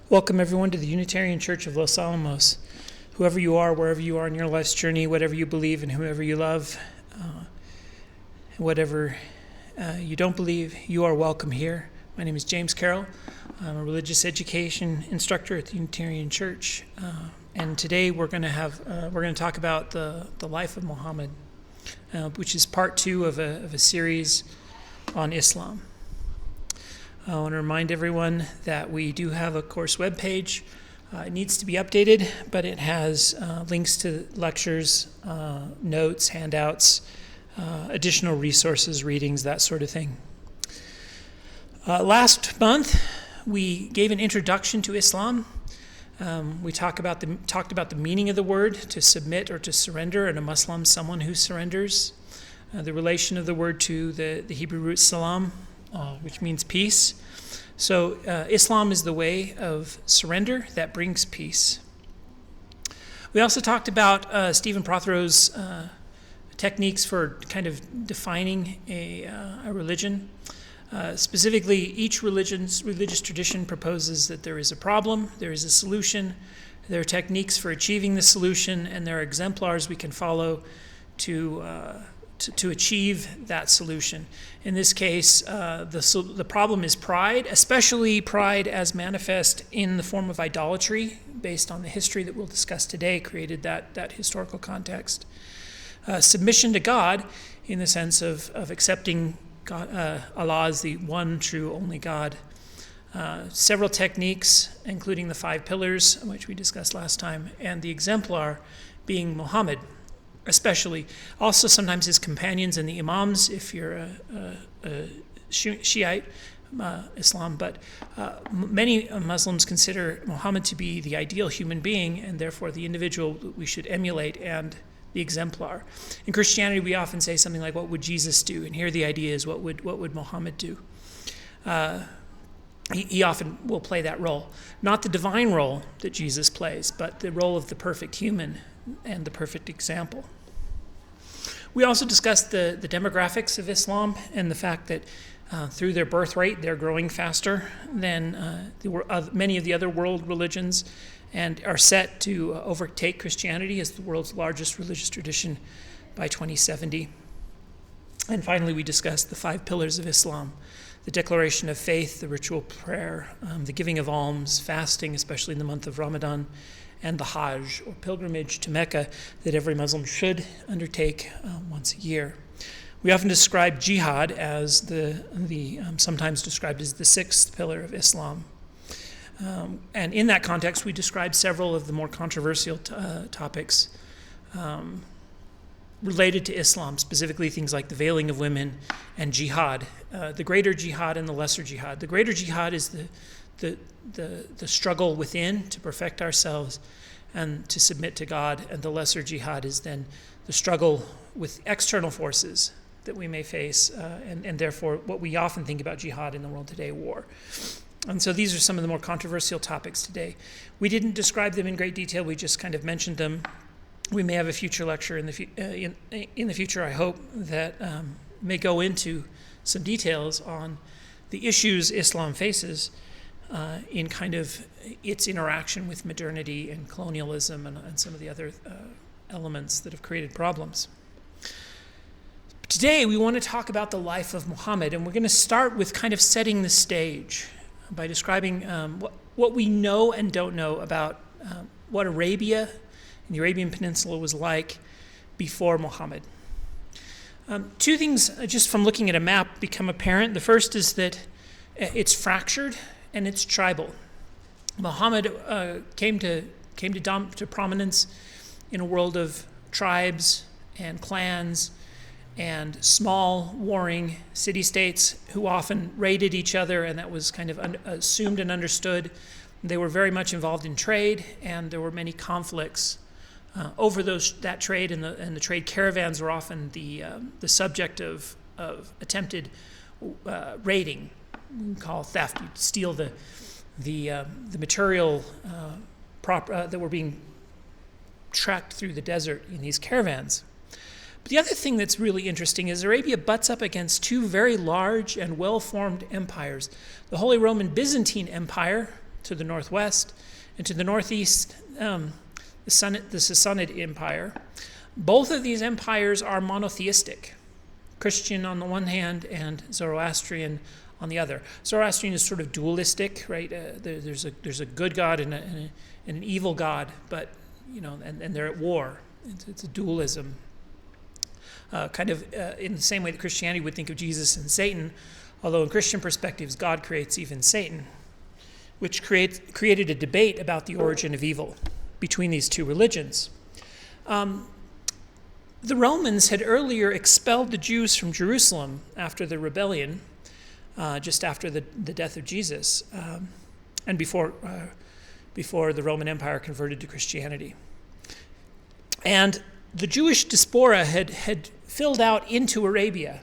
Welcome everyone to the Unitarian Church of Los Alamos. Whoever you are, wherever you are in your life's journey, whatever you believe and whoever you love, whatever you don't believe, you are welcome here. My name is James Carroll. I'm a religious education instructor at the Unitarian Church, and today we're going to talk about the life of Muhammad, which is part 2 of a series on Islam. I want to remind everyone that we do have a course webpage. It needs to be updated, but it has links to lectures, notes, handouts, additional resources, readings, that sort of thing. Last month, we gave an introduction to Islam. We talked about the meaning of the word, to submit or to surrender, and a Muslim, someone who surrenders. The relation of the word to the Hebrew root salam, which means peace. So Islam is the way of surrender that brings peace. We also talked about Stephen Prothrow's techniques for kind of defining a religion. Specifically, each religious tradition proposes that there is a problem, there is a solution, there are techniques for achieving the solution, and there are exemplars we can follow to achieve that solution. In this case, the problem is pride, especially pride as manifest in the form of idolatry, based on the history that we'll discuss today, created that historical context. Submission to God, in the sense of accepting God, Allah as the one, true, only God. Several techniques, including the 5 pillars, which we discussed last time, and the exemplar being Muhammad, especially. Also sometimes his companions and the imams, if you're a Shiite Islam, but many Muslims consider Muhammad to be the ideal human being and therefore the individual that we should emulate and the exemplar. In Christianity, we often say something like, what would Jesus do? And here the idea is, what would Muhammad do? He often will play that role. Not the divine role that Jesus plays, but the role of the perfect human and the perfect example. We also discussed the demographics of Islam and the fact that through their birth rate, they're growing faster than many of the other world religions, and are set to overtake Christianity as the world's largest religious tradition by 2070. And finally, we discussed the 5 pillars of Islam: the declaration of faith, the ritual prayer, the giving of alms, fasting, especially in the month of Ramadan, and the Hajj, or pilgrimage to Mecca, that every Muslim should undertake once a year. We often describe jihad as sometimes described as the 6th pillar of Islam. And in that context, we described several of the more controversial topics related to Islam, specifically things like the veiling of women and jihad, the greater jihad and the lesser jihad. The greater jihad is the struggle within to perfect ourselves and to submit to God, and the lesser jihad is then the struggle with external forces that we may face, and therefore what we often think about jihad in the world today, war. And so these are some of the more controversial topics today. We didn't describe them in great detail, we just kind of mentioned them. We may have a future lecture in the future, I hope, that may go into some details on the issues Islam faces in kind of its interaction with modernity and colonialism and some of the other elements that have created problems. Today, we want to talk about the life of Muhammad, and we're going to start with kind of setting the stage by describing what we know and don't know about what Arabia and the Arabian Peninsula was like before Muhammad. 2 things, just from looking at a map, become apparent. The first is that it's fractured and it's tribal. Muhammad came to prominence in a world of tribes and clans and small warring city-states who often raided each other, and that was kind of assumed and understood. They were very much involved in trade, and there were many conflicts over that trade, and the trade caravans were often the subject of attempted raiding. We call theft. You'd steal the material that were being tracked through the desert in these caravans. But the other thing that's really interesting is Arabia butts up against 2 very large and well-formed empires. The Holy Roman Byzantine Empire, to the northwest, and to the northeast, the Sassanid Empire. Both of these empires are monotheistic, Christian on the one hand and Zoroastrian on the other. Zoroastrian is sort of dualistic, right? There's a good God and an evil God, but and they're at war. It's a dualism. In the same way that Christianity would think of Jesus and Satan, although in Christian perspectives, God creates even Satan, which created a debate about the origin of evil between these two religions. The Romans had earlier expelled the Jews from Jerusalem after the rebellion, just after the death of Jesus, and before the Roman Empire converted to Christianity. And the Jewish diaspora had filled out into Arabia.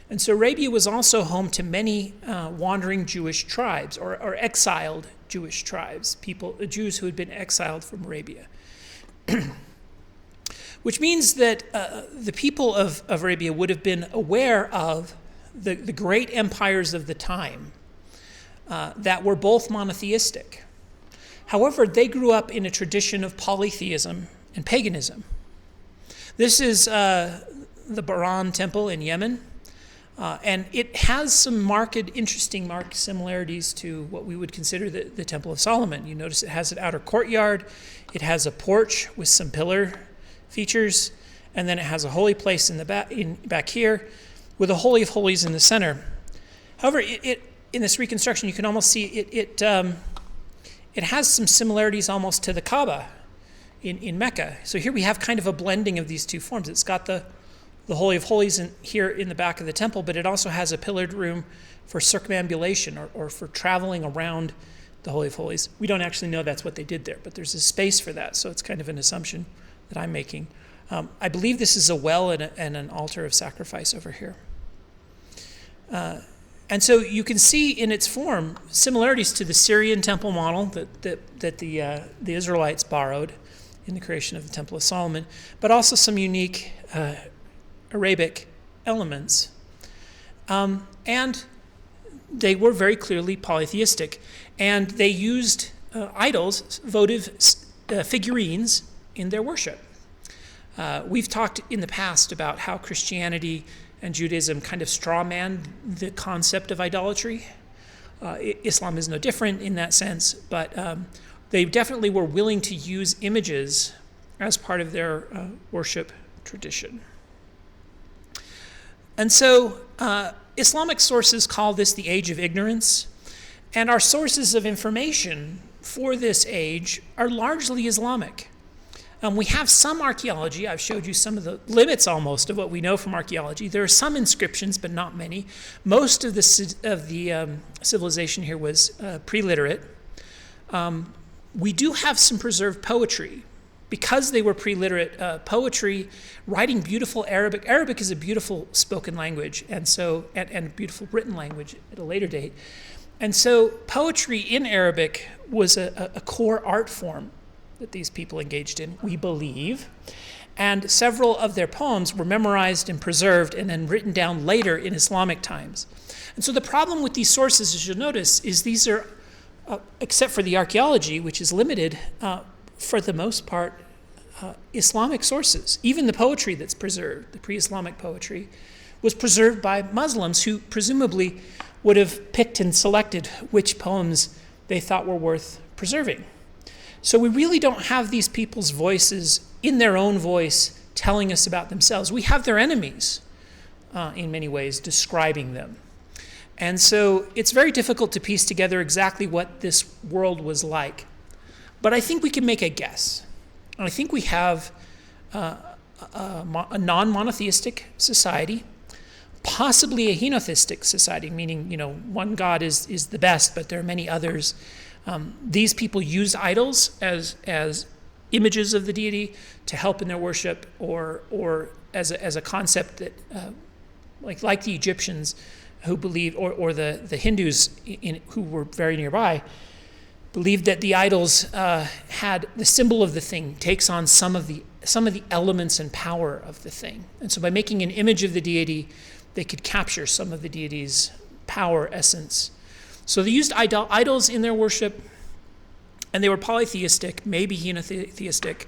And so Arabia was also home to many wandering Jewish tribes or exiled Jewish tribes, Jews who had been exiled from Arabia. Which means that the people of Arabia would have been aware of the great empires of the time that were both monotheistic. However, they grew up in a tradition of polytheism and paganism. This is the Bahrain Temple in Yemen, and it has some interesting marked similarities to what we would consider the Temple of Solomon. You notice it has an outer courtyard, it has a porch with some pillar features, and then it has a holy place in the back here, with a Holy of Holies in the center. However, in this reconstruction, you can almost see it has some similarities almost to the Kaaba in Mecca. So here we have kind of a blending of these two forms. It's got the Holy of Holies here in the back of the temple, but it also has a pillared room for circumambulation or for traveling around the Holy of Holies. We don't actually know that's what they did there, but there's a space for that, so it's kind of an assumption that I'm making. I believe this is a well and an altar of sacrifice over here. And so you can see in its form similarities to the Syrian temple model that the Israelites borrowed in the creation of the Temple of Solomon, but also some unique Arabic elements. And they were very clearly polytheistic. And they used idols, votive figurines, in their worship. We've talked in the past about how Christianity and Judaism kind of strawman the concept of idolatry. Islam is no different in that sense, but they definitely were willing to use images as part of their worship tradition. And so Islamic sources call this the age of ignorance, and our sources of information for this age are largely Islamic. We have some archaeology. I've showed you some of the limits almost of what we know from archaeology. There are some inscriptions, but not many. Most of the civilization here was pre-literate. We do have some preserved poetry. Because they were pre-literate, poetry, writing beautiful Arabic. Arabic is a beautiful spoken language, and a beautiful written language at a later date. And so poetry in Arabic was a core art form that these people engaged in, we believe. And several of their poems were memorized and preserved and then written down later in Islamic times. And so the problem with these sources, as you'll notice, is these are, except for the archaeology, which is limited, for the most part, Islamic sources. Even the poetry that's preserved, the pre-Islamic poetry, was preserved by Muslims who presumably would have picked and selected which poems they thought were worth preserving. So we really don't have these people's voices in their own voice telling us about themselves. We have their enemies, in many ways, describing them. And so it's very difficult to piece together exactly what this world was like. But I think we can make a guess. I think we have a non-monotheistic society, possibly a henotheistic society, meaning one God is the best, but there are many others. These people used idols as images of the deity to help in their worship, or as a concept that, like the Egyptians who believed, or the Hindus who were very nearby, believed that the idols had the symbol of the thing takes on some of the elements and power of the thing, and so by making an image of the deity, they could capture some of the deity's power essence. So they used idols in their worship. and they were polytheistic, maybe henotheistic,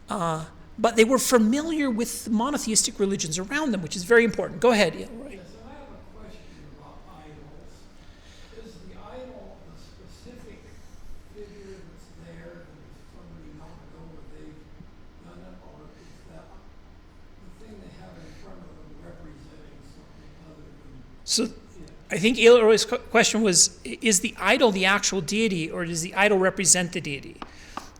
but they were familiar with the monotheistic religions around them, which is very important. Go ahead, Roy. Yes, I have a question about idols. Is the idol a specific figure that's there and somebody not know that they've done it, or is that the thing they have in front of them representing something other than? So I think Roy's question was, is the idol the actual deity, or does the idol represent the deity?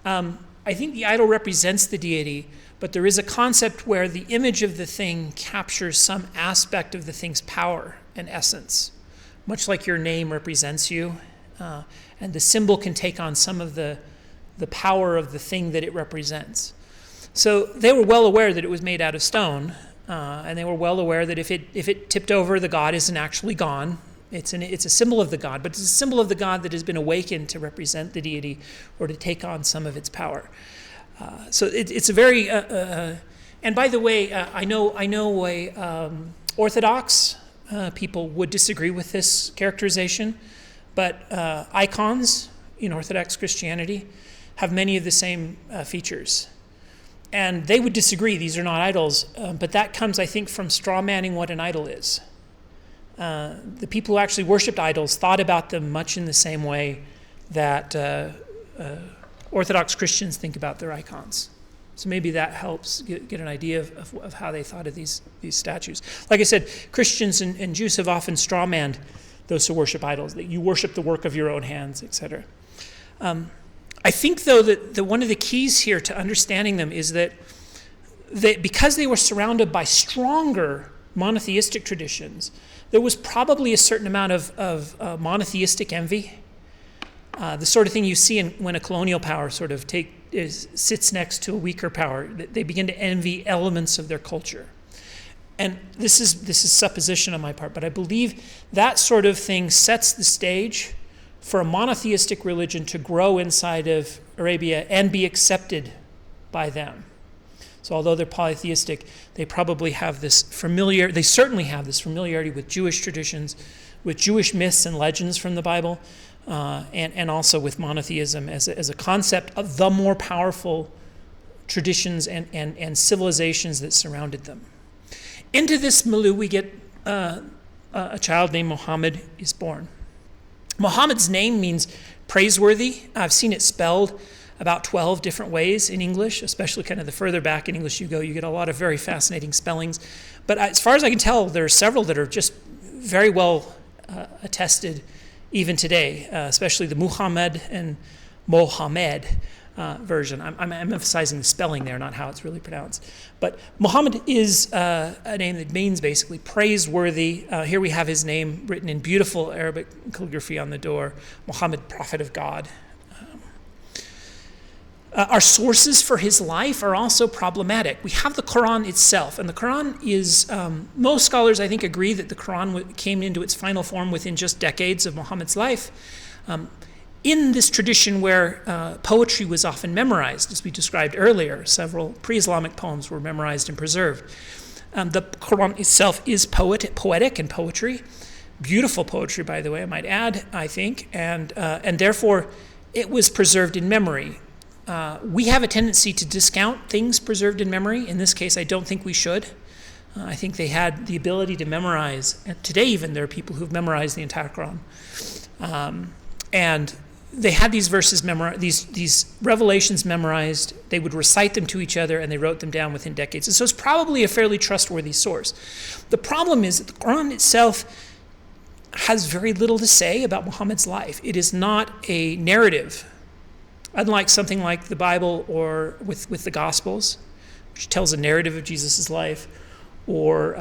I think the idol represents the deity, but there is a concept where the image of the thing captures some aspect of the thing's power and essence, much like your name represents you, and the symbol can take on some of the power of the thing that it represents. So they were well aware that it was made out of stone, and they were well aware that if it tipped over, the god isn't actually gone. It's a symbol of the god, but it's a symbol of the god that has been awakened to represent the deity or to take on some of its power. So it's a very, and by the way, I know Orthodox people would disagree with this characterization, but icons in Orthodox Christianity have many of the same features. And they would disagree, these are not idols, but that comes, I think, from straw manning what an idol is. The people who actually worshipped idols thought about them much in the same way that Orthodox Christians think about their icons. So maybe that helps get an idea of how they thought of these statues. Like I said, Christians and Jews have often strawmanned those who worship idols, that you worship the work of your own hands, etc. I think, though, that one of the keys here to understanding them is that because they were surrounded by stronger monotheistic traditions, there was probably a certain amount of monotheistic envy. The sort of thing you see when a colonial power sort of sits next to a weaker power. They begin to envy elements of their culture. And this is supposition on my part, but I believe that sort of thing sets the stage for a monotheistic religion to grow inside of Arabia and be accepted by them. So although they're polytheistic, they probably have they certainly have this familiarity with Jewish traditions, with Jewish myths and legends from the Bible, and also with monotheism as a concept of the more powerful traditions and civilizations that surrounded them. Into this milieu, we get a child named Muhammad is born. Muhammad's name means praiseworthy. I've seen it spelled about 12 different ways in English, especially kind of the further back in English you go, you get a lot of very fascinating spellings. But as far as I can tell, there are several that are just very well attested even today, especially the Muhammad and Mohammed version. I'm emphasizing the spelling there, not how it's really pronounced. But Muhammad is a name that means basically praiseworthy. Here we have his name written in beautiful Arabic calligraphy on the door, Muhammad, Prophet of God. Our sources for his life are also problematic. We have the Quran itself, and the Quran is, most scholars I think agree that the Quran came into its final form within just decades of Muhammad's life. In this tradition where poetry was often memorized, as we described earlier, several pre-Islamic poems were memorized and preserved. The Quran itself is poetic and poetry, beautiful poetry, by the way, I might add, I think, and therefore it was preserved in memory. We have a tendency to discount things preserved in memory. In this case, I don't think we should. I think they had the ability to memorize. And today, even, there are people who've memorized the entire Quran. And they had these verses memorized, these revelations memorized. They would recite them to each other, and they wrote them down within decades. And so it's probably a fairly trustworthy source. The problem is that the Quran itself has very little to say about Muhammad's life. It is not a narrative. Unlike something like the Bible or with the Gospels, which tells a narrative of Jesus' life, or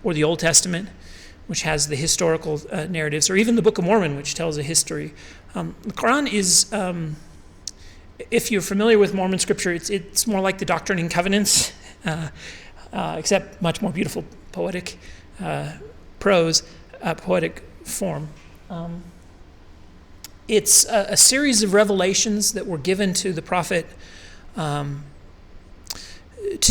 the Old Testament, which has the historical narratives, or even the Book of Mormon, which tells a history. The Quran is, if you're familiar with Mormon scripture, it's more like the Doctrine and Covenants, except much more beautiful poetic prose, poetic form. It's a series of revelations that were given to the prophet to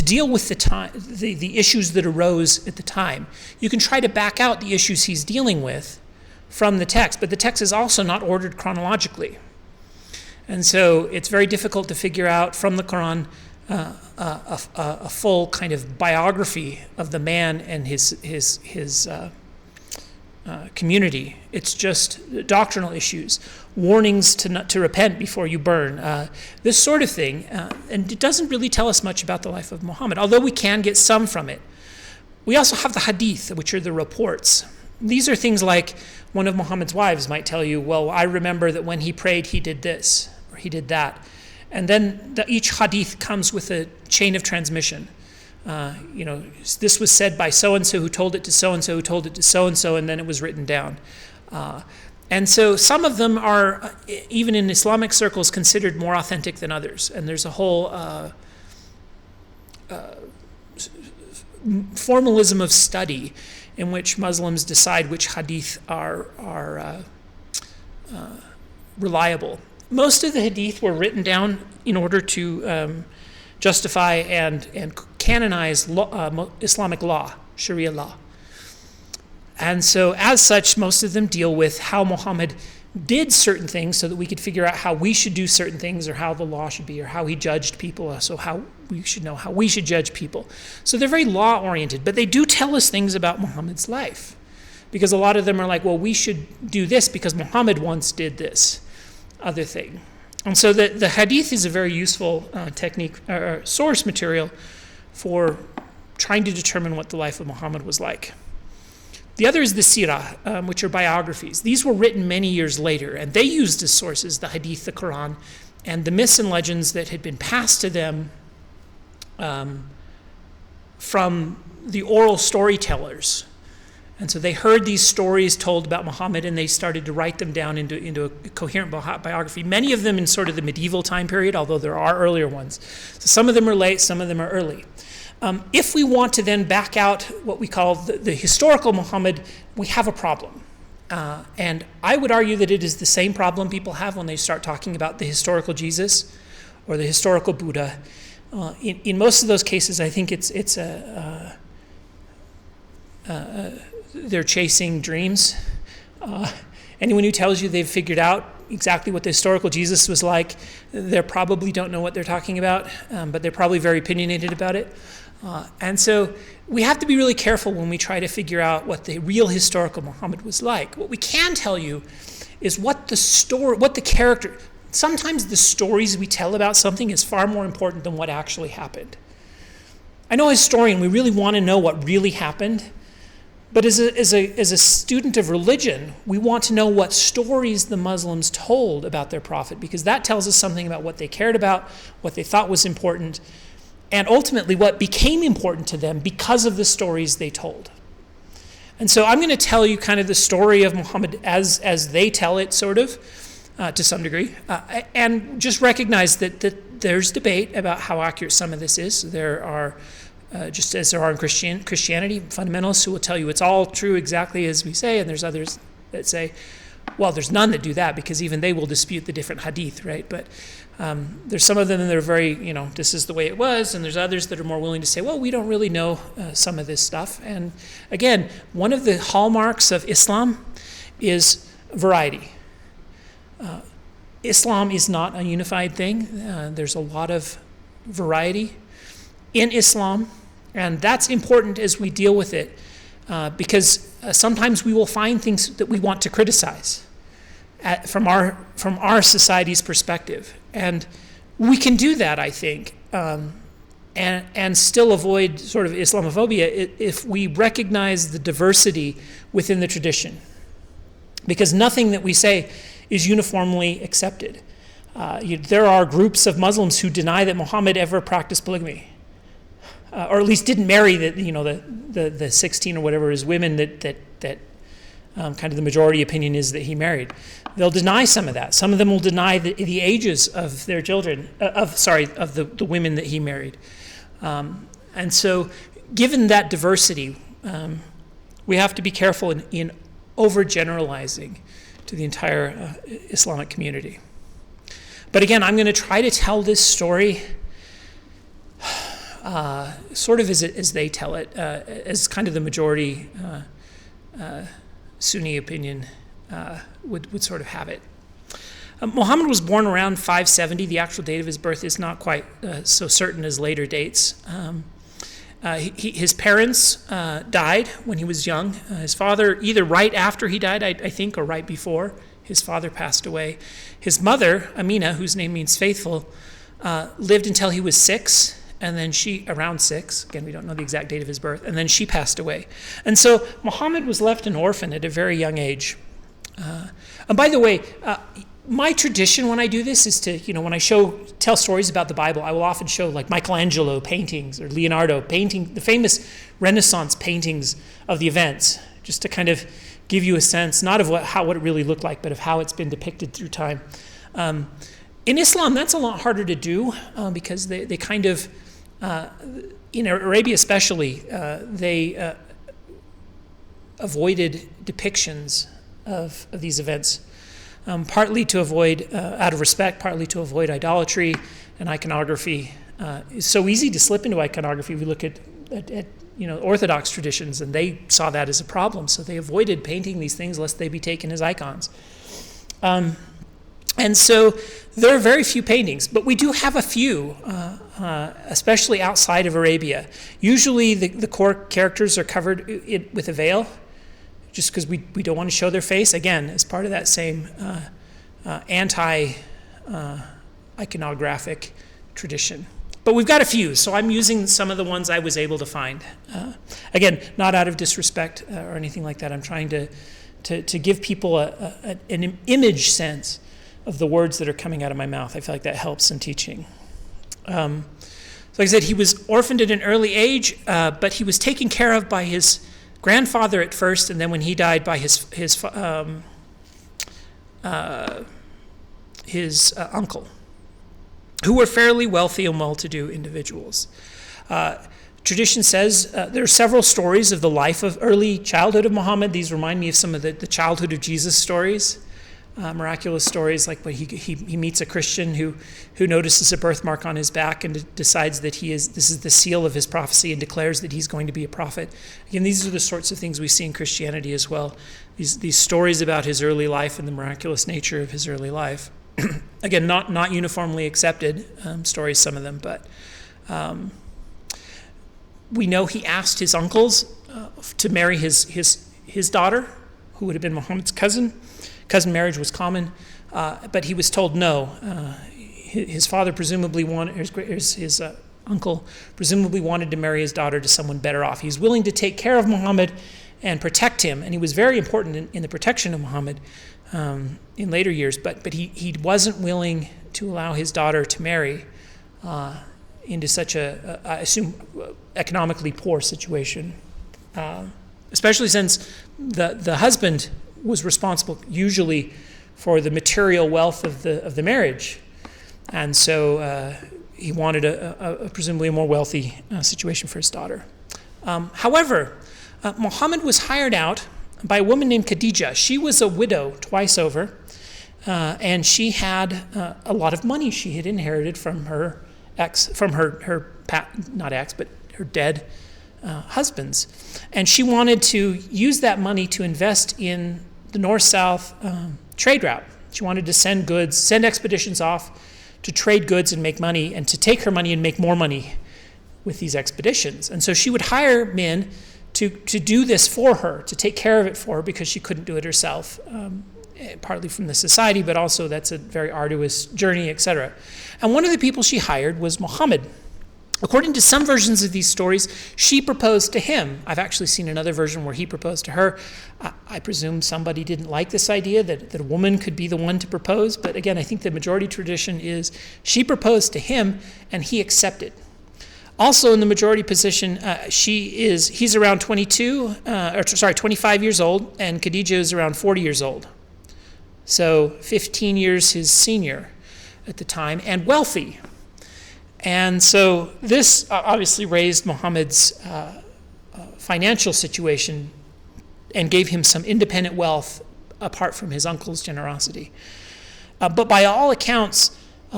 deal with the issues that arose at the time. You can try to back out the issues he's dealing with from the text, but the text is also not ordered chronologically. And so it's very difficult to figure out from the Quran a full kind of biography of the man and his community. It's just doctrinal issues, warnings to repent before you burn, this sort of thing. And it doesn't really tell us much about the life of Muhammad, although we can get some from it. We also have the hadith, which are the reports. These are things like one of Muhammad's wives might tell you, well, I remember that when he prayed, he did this, or he did that. And then each hadith comes with a chain of transmission. This was said by so-and-so who told it to so-and-so who told it to so-and-so, and then it was written down. And so some of them are, even in Islamic circles, considered more authentic than others. And there's a whole formalism of study in which Muslims decide which hadith are reliable. Most of the hadith were written down in order to justify and canonize Islamic law, Sharia law. And so as such, most of them deal with how Muhammad did certain things so that we could figure out how we should do certain things, or how the law should be, or how he judged people, so how we should know how we should judge people. So they're very law-oriented, but they do tell us things about Muhammad's life, because a lot of them are like, well, we should do this because Muhammad once did this other thing. And so the hadith is a very useful technique or source material for trying to determine what the life of Muhammad was like. The other is the sirah, which are biographies. These were written many years later, and they used as sources the hadith, the Quran, and the myths and legends that had been passed to them from the oral storytellers. And so they heard these stories told about Muhammad, and they started to write them down into a coherent biography, many of them in sort of the medieval time period, although there are earlier ones. So some of them are late, some of them are early. If we want to then back out what we call the historical Muhammad, we have a problem. And I would argue that it is the same problem people have when they start talking about the historical Jesus or the historical Buddha. In most of those cases, I think they're chasing dreams. Anyone who tells you they've figured out exactly what the historical Jesus was like, they probably don't know what they're talking about, but they're probably very opinionated about it. And so we have to be really careful when we try to figure out what the real historical Muhammad was like. What we can tell you is what the character. Sometimes the stories we tell about something is far more important than what actually happened. I know as a historian, we really want to know what really happened. But as a student of religion, we want to know what stories the Muslims told about their prophet, because that tells us something about what they cared about, what they thought was important, and ultimately what became important to them because of the stories they told. And so I'm going to tell you kind of the story of Muhammad as they tell it, sort of, to some degree, and just recognize that there's debate about how accurate some of this is. There are just as there are in Christianity, fundamentalists who will tell you it's all true exactly as we say, and there's others that say, well, there's none that do that, because even they will dispute the different hadith, right? But there's some of them that are very, this is the way it was, and there's others that are more willing to say, well, we don't really know some of this stuff. And again, one of the hallmarks of Islam is variety. Islam is not a unified thing. There's a lot of variety in Islam, and that's important as we deal with it, because sometimes we will find things that we want to criticize from our society's perspective, and we can do that, I think, and still avoid sort of Islamophobia if we recognize the diversity within the tradition, because nothing that we say is uniformly accepted. There are groups of Muslims who deny that Muhammad ever practiced polygamy. Or at least didn't marry the 16 or whatever is women that kind of the majority opinion is that he married. They'll deny some of that. Some of them will deny the ages of their children, of the women that he married. And so, given that diversity, we have to be careful in overgeneralizing to the entire Islamic community. But again, I'm going to try to tell this story sort of as they tell it, as kind of the majority Sunni opinion would sort of have it. Muhammad was born around 570. The actual date of his birth is not quite so certain as later dates. His parents died when he was young. His father, either right after he died, I think, or right before, his father passed away. His mother, Amina, whose name means faithful, lived until he was 6, and then around 6, again, we don't know the exact date of his birth, and then she passed away. And so Muhammad was left an orphan at a very young age. And by the way, my tradition when I do this is to, when I tell stories about the Bible, I will often show like Michelangelo paintings or Leonardo painting, the famous Renaissance paintings of the events, just to kind of give you a sense, not of what it really looked like, but of how it's been depicted through time. In Islam, that's a lot harder to do because they kind of, in Arabia especially, they avoided depictions of these events. Partly to avoid, out of respect, partly to avoid idolatry and iconography. It's so easy to slip into iconography. We look at Orthodox traditions, and they saw that as a problem, so they avoided painting these things lest they be taken as icons. And so there are very few paintings, but we do have a few, especially outside of Arabia. Usually the core characters are covered with a veil, just because we don't want to show their face, again, as part of that same anti-iconographic tradition. But we've got a few, so I'm using some of the ones I was able to find. Again, not out of disrespect or anything like that. I'm trying to give people an image sense of the words that are coming out of my mouth. I feel like that helps in teaching. So like I said, he was orphaned at an early age, but he was taken care of by his grandfather at first, and then when he died, by his uncle, who were fairly wealthy and well-to-do individuals. Tradition says there are several stories of the life of early childhood of Muhammad. These remind me of some of the childhood of Jesus stories. Miraculous stories like when he meets a Christian who notices a birthmark on his back and decides that this is the seal of his prophecy and declares that he's going to be a prophet. Again, these are the sorts of things we see in Christianity as well. These stories about his early life and the miraculous nature of his early life. Again, not uniformly accepted stories, some of them, but we know he asked his uncles to marry his daughter, who would have been Muhammad's cousin. Cousin marriage was common, but he was told no. His father presumably his uncle presumably wanted to marry his daughter to someone better off. He was willing to take care of Muhammad and protect him, and he was very important in the protection of Muhammad in later years, but he wasn't willing to allow his daughter to marry into such I assume, economically poor situation, especially since the husband was responsible usually for the material wealth of the marriage, and so he wanted a presumably a more wealthy situation for his daughter. However, Muhammad was hired out by a woman named Khadijah. She was a widow twice over, and she had a lot of money she had inherited from her dead husbands, and she wanted to use that money to invest in the north-south trade route. She wanted to send expeditions off to trade goods and make money, and to take her money and make more money with these expeditions. And so she would hire men to do this for her, to take care of it for her, because she couldn't do it herself, partly from the society, but also that's a very arduous journey, etc. And one of the people she hired was Muhammad. According to some versions of these stories, she proposed to him. I've actually seen another version where he proposed to her. I presume somebody didn't like this idea that a woman could be the one to propose, but again, I think the majority tradition is she proposed to him and he accepted. Also in the majority position, he's around 25 years old, and Khadijah is around 40 years old. So 15 years his senior at the time, and wealthy. And so this obviously raised Muhammad's financial situation and gave him some independent wealth apart from his uncle's generosity. But by all accounts,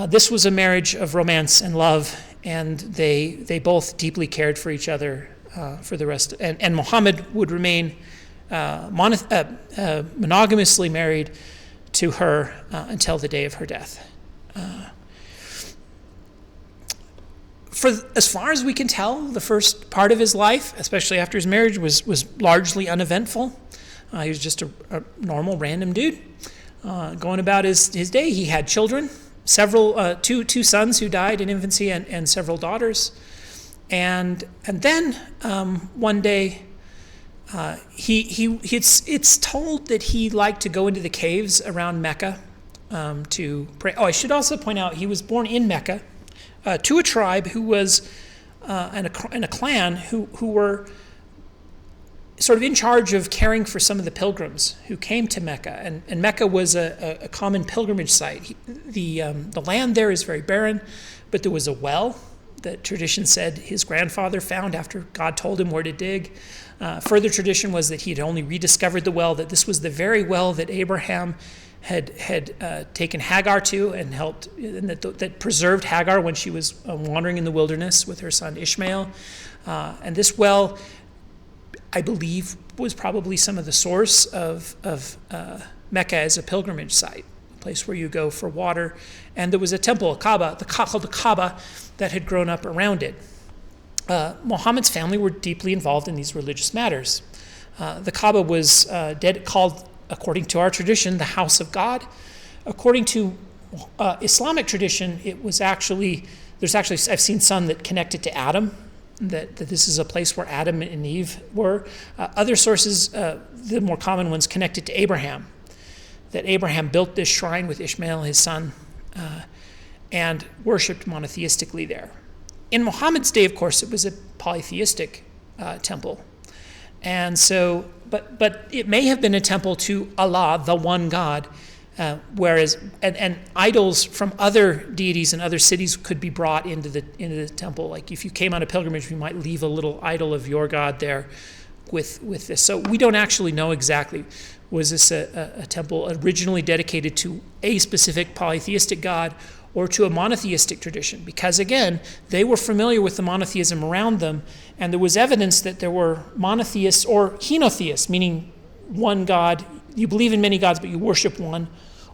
this was a marriage of romance and love, and they both deeply cared for each other for the rest. And Muhammad would remain monogamously married to her until the day of her death. For as far as we can tell, the first part of his life, especially after his marriage, was largely uneventful. He was just a normal, random dude going about his day. He had children, two sons who died in infancy, and several daughters. And then one day, it's told that he liked to go into the caves around Mecca to pray. Oh, I should also point out he was born in Mecca to a tribe who was and a clan who were sort of in charge of caring for some of the pilgrims who came to Mecca. And Mecca was a common pilgrimage site. The land there is very barren, but there was a well that tradition said his grandfather found after God told him where to dig. Further tradition was that he had only rediscovered the well, that this was the very well that Abraham had taken Hagar to and helped, and that preserved Hagar when she was wandering in the wilderness with her son Ishmael. And this well, I believe, was probably some of the source of Mecca as a pilgrimage site, a place where you go for water. And there was a temple, called the Kaaba, that had grown up around it. Muhammad's family were deeply involved in these religious matters. The Kaaba was called, according to our tradition, the house of God. According to Islamic tradition, I've seen some that connect it to Adam, that this is a place where Adam and Eve were. Other sources, the more common ones, connect it to Abraham, that Abraham built this shrine with Ishmael, his son, and worshipped monotheistically there. In Muhammad's day, of course, it was a polytheistic temple. And so, but it may have been a temple to Allah, the one God, whereas idols from other deities and other cities could be brought into the temple. Like if you came on a pilgrimage, you might leave a little idol of your God there with this. So we don't actually know exactly, was this a temple originally dedicated to a specific polytheistic God or to a monotheistic tradition? Because again, they were familiar with the monotheism around them, and there was evidence that there were monotheists or henotheists, meaning one God, you believe in many gods, but you worship one,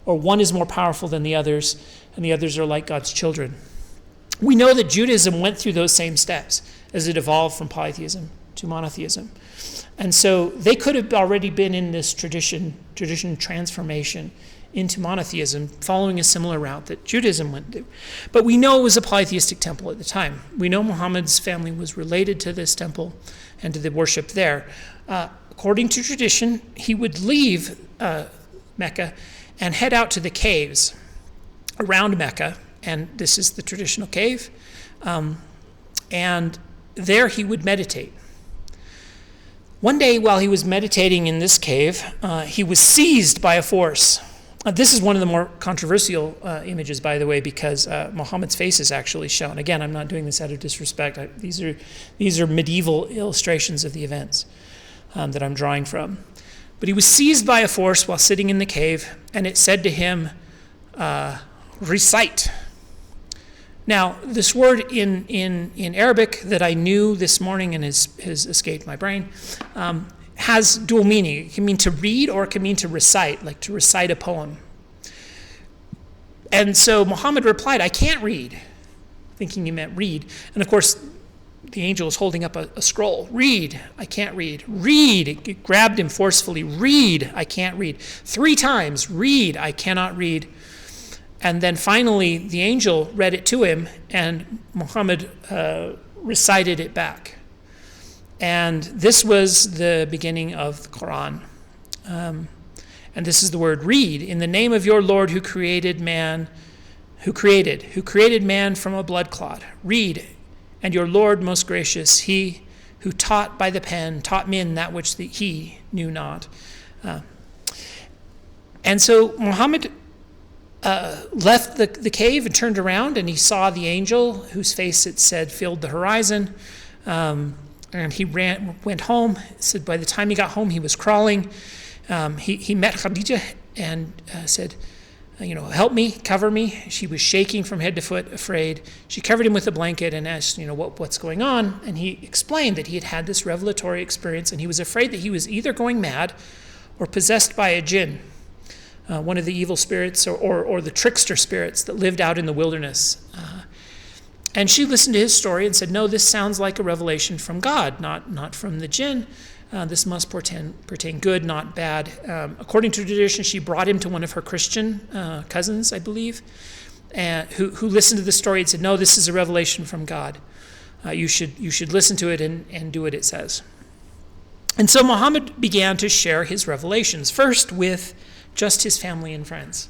or one is more powerful than the others, and the others are like God's children. We know that Judaism went through those same steps as it evolved from polytheism to monotheism. And so they could have already been in this tradition transformation into monotheism, following a similar route that Judaism went through. But we know it was a polytheistic temple at the time. We know Muhammad's family was related to this temple and to the worship there. According to tradition, he would leave Mecca and head out to the caves around Mecca, and this is the traditional cave, and there he would meditate. One day while he was meditating in this cave, he was seized by a force. This is one of the more controversial images, by the way, because Muhammad's face is actually shown. Again, I'm not doing this out of disrespect. These are medieval illustrations of the events that I'm drawing from. But he was seized by a force while sitting in the cave, and it said to him, recite. Now, this word in Arabic that I knew this morning and has escaped my brain has dual meaning. It can mean to read or it can mean to recite, like to recite a poem. And so Muhammad replied, I can't read, thinking he meant read. And of course, the angel is holding up a scroll. Read, I can't read. Read, it grabbed him forcefully. Read, I can't read. 3 times, read, I cannot read. And then finally, the angel read it to him, and Muhammad recited it back. And this was the beginning of the Quran. And this is the word read. In the name of your Lord who created man, who created man from a blood clot. Read, and your Lord most gracious, he who taught by the pen, taught men that which he knew not. And so Muhammad left the cave and turned around, and he saw the angel whose face, it said, filled the horizon. And he went home. It said by the time he got home, he was crawling. He met Khadijah and said, help me, cover me. She was shaking from head to foot, afraid. She covered him with a blanket and asked, what's going on? And he explained that he had this revelatory experience, and he was afraid that he was either going mad or possessed by a jinn. one of the evil spirits or the trickster spirits that lived out in the wilderness. And she listened to his story and said, no, this sounds like a revelation from God, not from the jinn. This must pertain good, not bad. According to tradition, she brought him to one of her Christian cousins, I believe, who listened to the story and said, no, this is a revelation from God. You should listen to it and do what it says. And so Muhammad began to share his revelations, first with just his family and friends.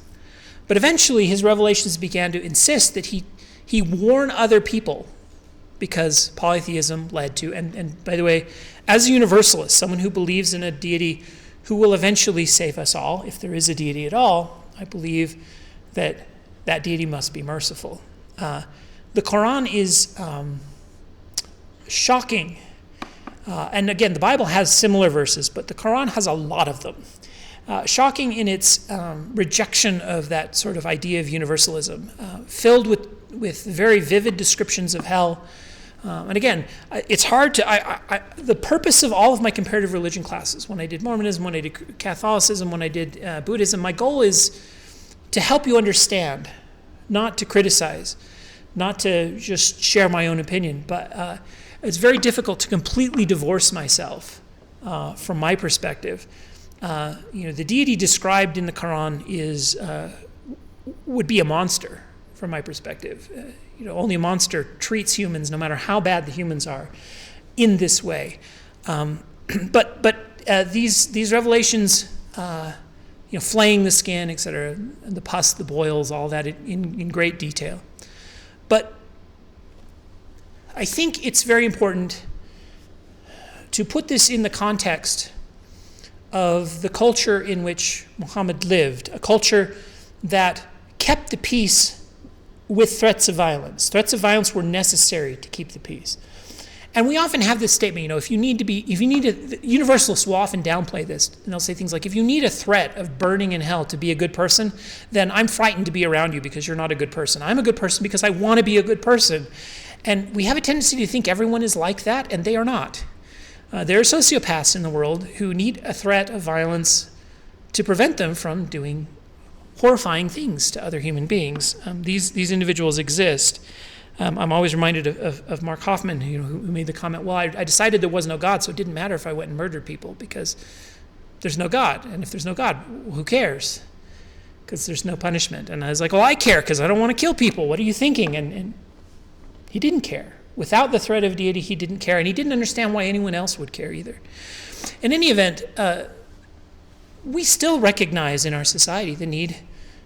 But eventually his revelations began to insist that he warn other people, because polytheism led to, and by the way, as a universalist, someone who believes in a deity who will eventually save us all, if there is a deity at all, I believe that that deity must be merciful. The Quran is shocking. And again, the Bible has similar verses, but the Quran has a lot of them. Shocking in its rejection of that sort of idea of universalism, filled with very vivid descriptions of hell. And again, it's hard to, the purpose of all of my comparative religion classes, when I did Mormonism, when I did Catholicism, when I did Buddhism, my goal is to help you understand, not to criticize, not to just share my own opinion, but it's very difficult to completely divorce myself from my perspective. The deity described in the Quran would be a monster from my perspective. Only a monster treats humans, no matter how bad the humans are, in this way. But these revelations, flaying the skin, etc., the pus, the boils, all that in great detail. But I think it's very important to put this in the context of the culture in which Muhammad lived, a culture that kept the peace with threats of violence. Threats of violence were necessary to keep the peace. And we often have this statement, universalists will often downplay this, and they'll say things like, if you need a threat of burning in hell to be a good person, then I'm frightened to be around you because you're not a good person. I'm a good person because I want to be a good person. And we have a tendency to think everyone is like that, and they are not. There are sociopaths in the world who need a threat of violence to prevent them from doing horrifying things to other human beings. These individuals exist. I'm always reminded of Mark Hoffman, who made the comment, well, I decided there was no God, so it didn't matter if I went and murdered people because there's no God. And if there's no God, who cares? Because there's no punishment. And I was like, well, I care because I don't want to kill people. What are you thinking? And he didn't care. Without the threat of deity, he didn't care. And he didn't understand why anyone else would care either. In any event, we still recognize in our society the need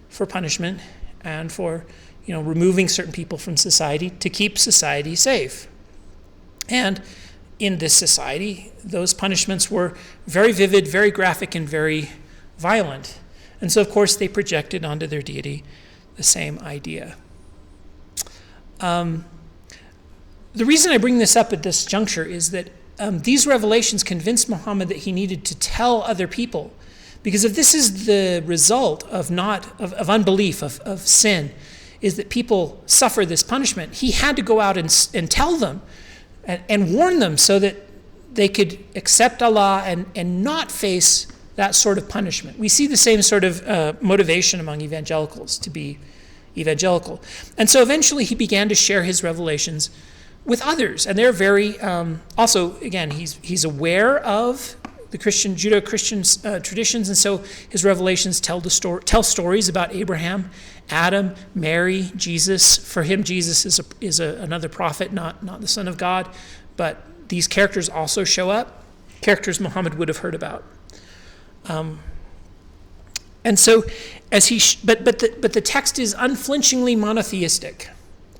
for punishment and for removing certain people from society to keep society safe. And in this society, those punishments were very vivid, very graphic, and very violent. And so, of course, they projected onto their deity the same idea. The reason I bring this up at this juncture is that these revelations convinced Muhammad that he needed to tell other people. Because if this is the result of unbelief, of sin, is that people suffer this punishment, he had to go out and tell them and warn them so that they could accept Allah and not face that sort of punishment. We see the same sort of motivation among evangelicals to be evangelical. And so eventually he began to share his revelations with others. And they're very, also, again, he's aware of the Judeo-Christian traditions, and so his revelations tell stories about Abraham, Adam, Mary, Jesus. For him, Jesus is another prophet, not the Son of God, but these characters also show up, characters Muhammad would have heard about. And so, but the text is unflinchingly monotheistic,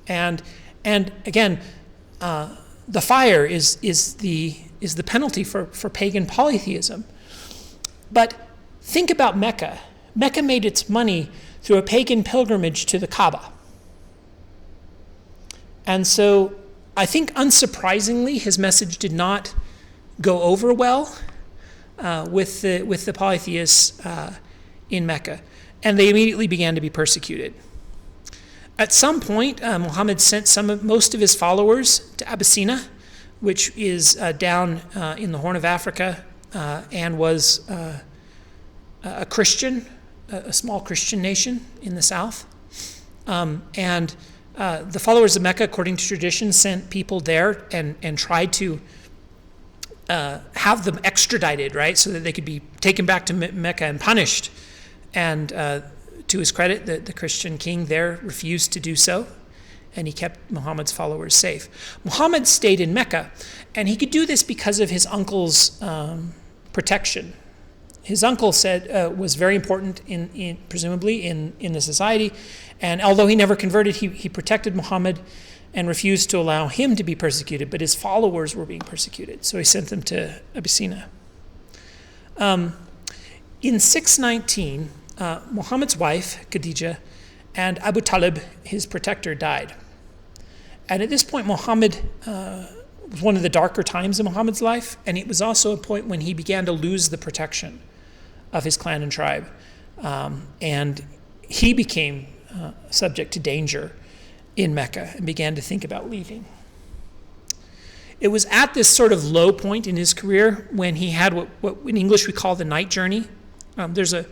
and again, the fire is the penalty for pagan polytheism. But think about Mecca. Mecca made its money through a pagan pilgrimage to the Kaaba. And so I think unsurprisingly his message did not go over well with the polytheists in Mecca. And they immediately began to be persecuted. At some point, Muhammad sent most of his followers to Abyssinia, which is down in the Horn of Africa, and was a Christian a small Christian nation in the south. And the followers of Mecca, according to tradition, sent people there and tried to have them extradited, right, so that they could be taken back to Mecca and punished. And to his credit, the Christian king there refused to do so, and he kept Muhammad's followers safe. Muhammad stayed in Mecca, and he could do this because of his uncle's protection. His uncle said was very important presumably in the society, and although he never converted, he protected Muhammad and refused to allow him to be persecuted, but his followers were being persecuted, so he sent them to Abyssinia. In 619, Muhammad's wife, Khadija, and Abu Talib, his protector, died. And at this point, Muhammad was one of the darker times in Muhammad's life, and it was also a point when he began to lose the protection of his clan and tribe. And he became subject to danger in Mecca and began to think about leaving. It was at this sort of low point in his career when he had what in English we call the night journey. There's an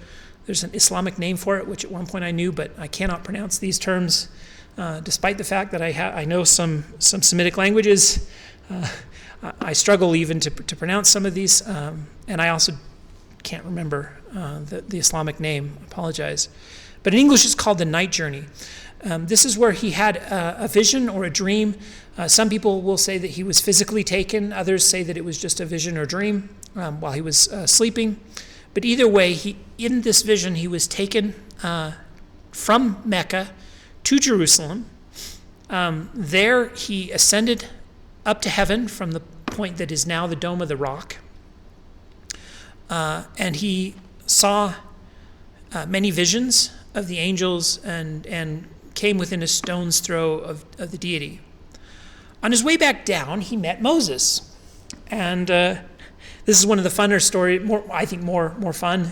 Islamic name for it, which at one point I knew, but I cannot pronounce these terms, despite the fact that I know some Semitic languages. I struggle even to pronounce some of these, and I also can't remember the Islamic name. I apologize. But in English it's called the night journey. This is where he had a vision or a dream. Some people will say that he was physically taken. Others say that it was just a vision or dream while he was sleeping. But either way, in this vision, he was taken from Mecca to Jerusalem. There he ascended up to heaven from the point that is now the Dome of the Rock. And he saw many visions of the angels and came within a stone's throw of the deity. On his way back down, he met Moses. And this is one of the funner stories, more fun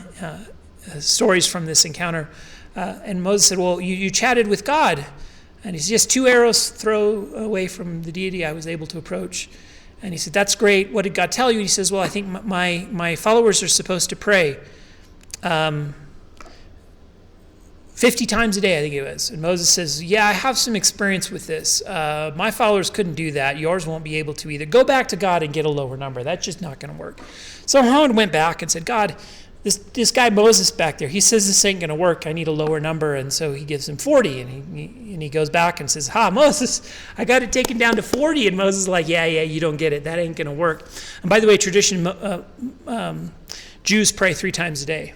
stories from this encounter. And Moses said, well, you chatted with God. And he said, just 2 arrows throw away from the deity I was able to approach. And he said, that's great. What did God tell you? He says, well, I think my followers are supposed to pray 50 times a day, I think it was. And Moses says, yeah, I have some experience with this. My followers couldn't do that. Yours won't be able to either. Go back to God and get a lower number. That's just not going to work. So Muhammad went back and said, God, this guy Moses back there, he says this ain't going to work. I need a lower number. And so he gives him 40. And he goes back and says, Moses, I got it taken down to 40. And Moses is like, yeah, you don't get it. That ain't going to work. And by the way, tradition, Jews pray 3 times a day.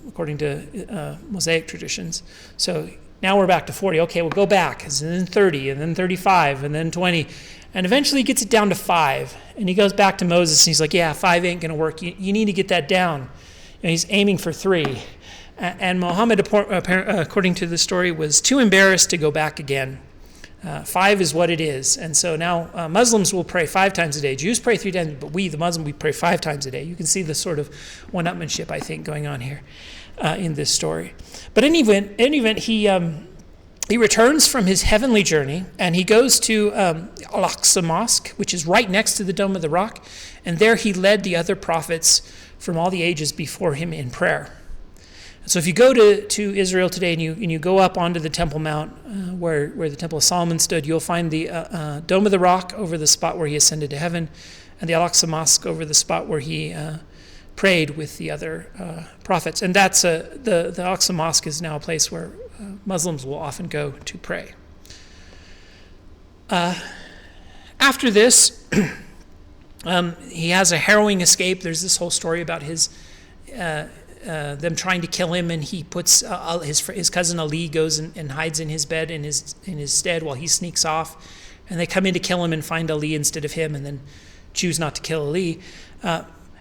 According to Mosaic traditions. So now we're back to 40. Okay, we'll go back. And then 30, and then 35, and then 20. And eventually he gets it down to 5. And he goes back to Moses, and he's like, yeah, 5 ain't going to work. You need to get that down. And he's aiming for 3. And Muhammad, according to the story, was too embarrassed to go back again. 5 is what it is. And so now Muslims will pray 5 times a day. Jews pray 3 times, but we, the Muslims, we pray 5 times a day. You can see the sort of one-upmanship, I think, going on here in this story. But in any event, he returns from his heavenly journey, and he goes to Al-Aqsa Mosque, which is right next to the Dome of the Rock, and there he led the other prophets from all the ages before him in prayer. So if you go to Israel today and you go up onto the Temple Mount where the Temple of Solomon stood, you'll find the Dome of the Rock over the spot where he ascended to heaven, and the Al-Aqsa Mosque over the spot where he prayed with the other prophets. And that's the Al-Aqsa Mosque is now a place where Muslims will often go to pray. After this, he has a harrowing escape. There's this whole story about his them trying to kill him, and he puts his cousin Ali goes and hides in his bed in his stead while he sneaks off, and they come in to kill him and find Ali instead of him, and then choose not to kill Ali.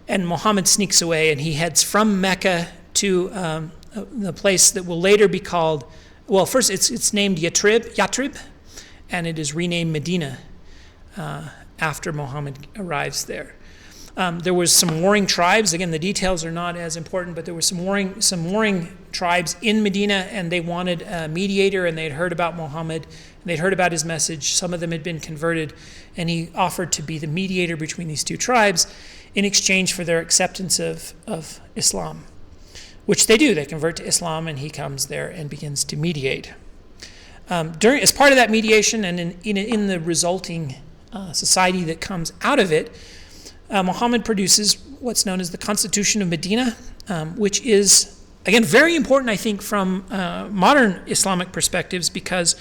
And Muhammad sneaks away, and he heads from Mecca to the place that will later be called, well, first it's named Yatrib, and it is renamed Medina after Muhammad arrives there. There was some warring tribes. Again, the details are not as important, but there were some warring tribes in Medina, and they wanted a mediator, and they'd heard about Muhammad, and they'd heard about his message. Some of them had been converted, and he offered to be the mediator between these two tribes in exchange for their acceptance of Islam. which they do. They convert to Islam, and he comes there and begins to mediate. As part of that mediation and in the resulting society that comes out of it, Muhammad produces what's known as the Constitution of Medina, which is, again, very important, I think, from modern Islamic perspectives, because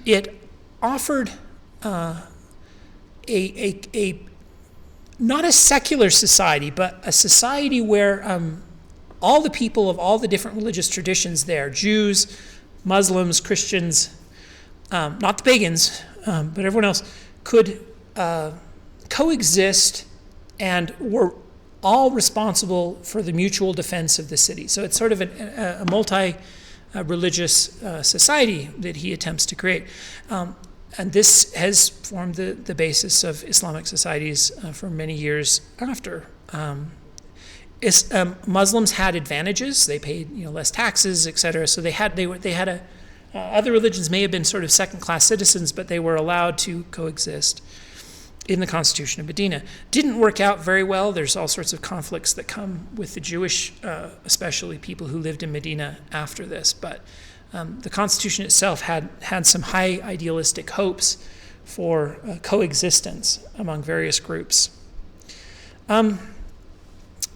it offered a not a secular society, but a society where all the people of all the different religious traditions there, Jews, Muslims, Christians, not the pagans, but everyone else, could coexist and were all responsible for the mutual defense of the city. So it's sort of a multi-religious society that he attempts to create. And this has formed the basis of Islamic societies for many years after. Muslims had advantages; they paid less taxes, etc. So they had other religions may have been sort of second-class citizens, but they were allowed to coexist in the Constitution of Medina. Didn't work out very well. There's all sorts of conflicts that come with the Jewish, especially people who lived in Medina after this. But the Constitution itself had some high idealistic hopes for coexistence among various groups.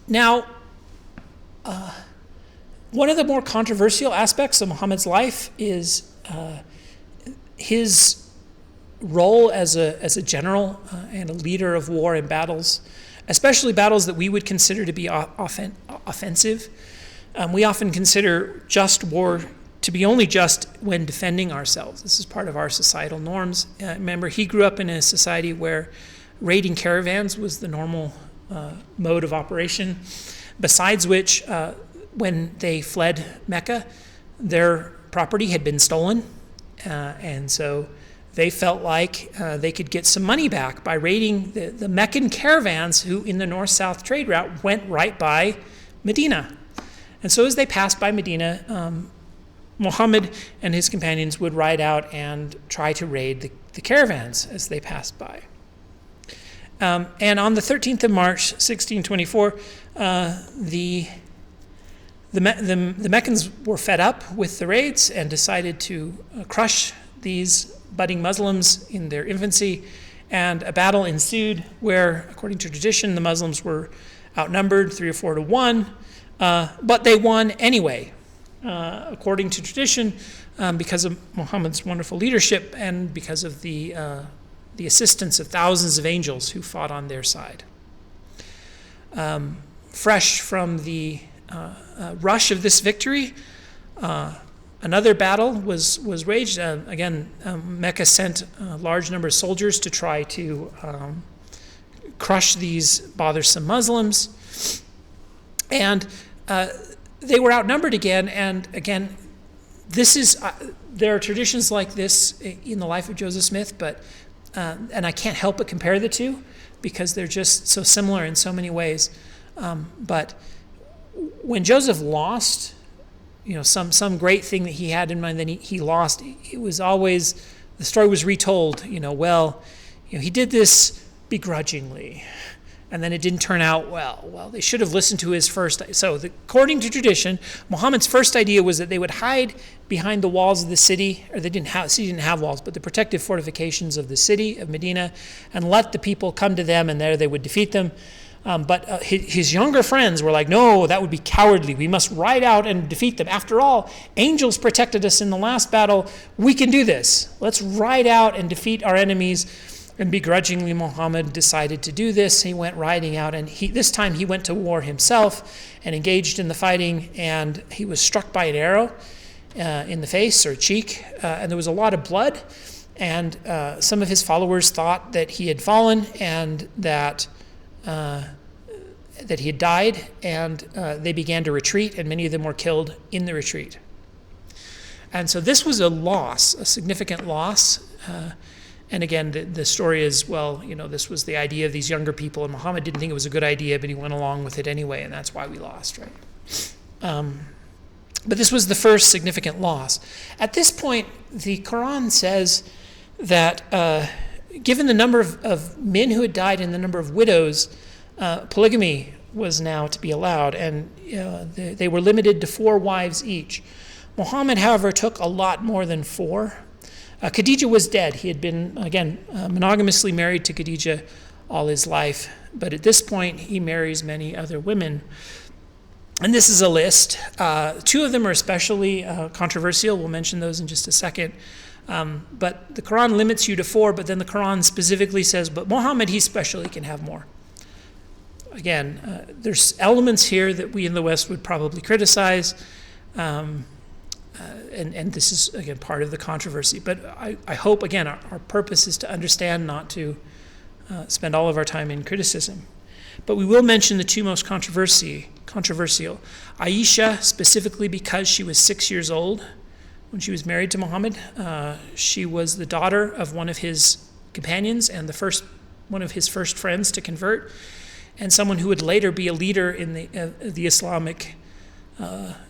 Now, one of the more controversial aspects of Muhammad's life is his role as a general and a leader of war and battles, especially battles that we would consider to be offensive. We often consider just war to be only just when defending ourselves. This is part of our societal norms. Remember, he grew up in a society where raiding caravans was the normal mode of operation, besides which, when they fled Mecca, their property had been stolen, and so they felt like they could get some money back by raiding the Meccan caravans who, in the north-south trade route, went right by Medina. And so as they passed by Medina, Muhammad and his companions would ride out and try to raid the caravans as they passed by. And on the 13th of March, 1624, the Meccans were fed up with the raids and decided to crush these budding Muslims in their infancy, and a battle ensued where, according to tradition, the Muslims were outnumbered 3 or 4 to 1, but they won anyway, according to tradition, because of Muhammad's wonderful leadership and because of the assistance of thousands of angels who fought on their side. Fresh from the rush of this victory, another battle was waged. Again, Mecca sent a large number of soldiers to try to crush these bothersome Muslims. And they were outnumbered again. And again, there are traditions like this in the life of Joseph Smith, but and I can't help but compare the two because they're just so similar in so many ways. But when Joseph lost, some great thing that he had in mind, then he lost. It was always, the story was retold, he did this begrudgingly, and then it didn't turn out well. Well, they should have listened to his first. So according to tradition, Muhammad's first idea was that they would hide behind the walls of the city, or the city didn't have walls, but the protective fortifications of the city of Medina, and let the people come to them, and there they would defeat them. But his younger friends were like, no, that would be cowardly. We must ride out and defeat them. After all, angels protected us in the last battle. We can do this. Let's ride out and defeat our enemies. And begrudgingly, Muhammad decided to do this. He went riding out, and this time he went to war himself and engaged in the fighting, and he was struck by an arrow in the face or cheek, and there was a lot of blood. And some of his followers thought that he had fallen and that he had died, and they began to retreat, and many of them were killed in the retreat. And so this was a loss, a significant loss. And again, the story is, this was the idea of these younger people, and Muhammad didn't think it was a good idea, but he went along with it anyway, and that's why we lost, right? But this was the first significant loss. At this point, the Quran says that given the number of men who had died and the number of widows, polygamy was now to be allowed, and they were limited to 4 wives each. Muhammad, however, took a lot more than 4. Khadijah was dead. He had been, again, monogamously married to Khadijah all his life, but at this point he marries many other women. And this is a list. 2 of them are especially controversial. We'll mention those in just a second. But the Quran limits you to 4, but then the Quran specifically says, but Muhammad, he specially can have more. Again, there's elements here that we in the West would probably criticize, and this is, again, part of the controversy. But I hope, again, our purpose is to understand, not to spend all of our time in criticism. But we will mention the 2 most controversial. Aisha, specifically because she was 6 years old when she was married to Muhammad. She was the daughter of one of his companions and one of his first friends to convert, and someone who would later be a leader in the Islamic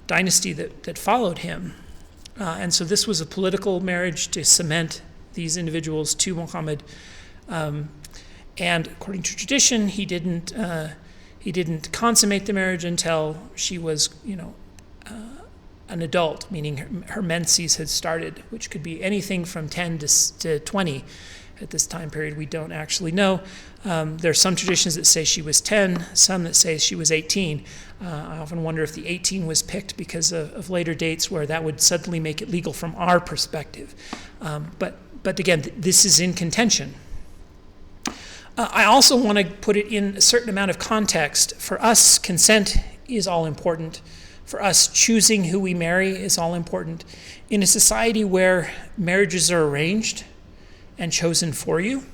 dynasty that followed him. And so this was a political marriage to cement these individuals to Muhammad. And according to tradition, he didn't consummate the marriage until she was, an adult, meaning her menses had started, which could be anything from 10 to 20 at this time period. We don't actually know. There are some traditions that say she was 10, some that say she was 18. I often wonder if the 18 was picked because of later dates where that would suddenly make it legal from our perspective. But again, this is in contention. I also want to put it in a certain amount of context. For us, consent is all important. For us, choosing who we marry is all important. In a society where marriages are arranged and chosen for you,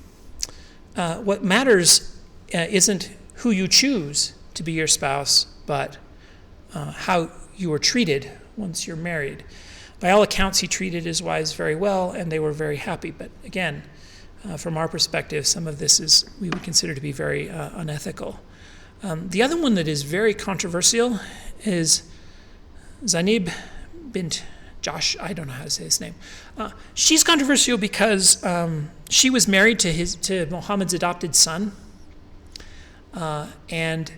what matters isn't who you choose to be your spouse, but how you are treated once you're married. By all accounts, he treated his wives very well, and they were very happy. But again, from our perspective, some of this we would consider to be very unethical. The other one that is very controversial is Zainab bint Josh. I don't know how to say his name. She's controversial because she was married to Muhammad's adopted son, and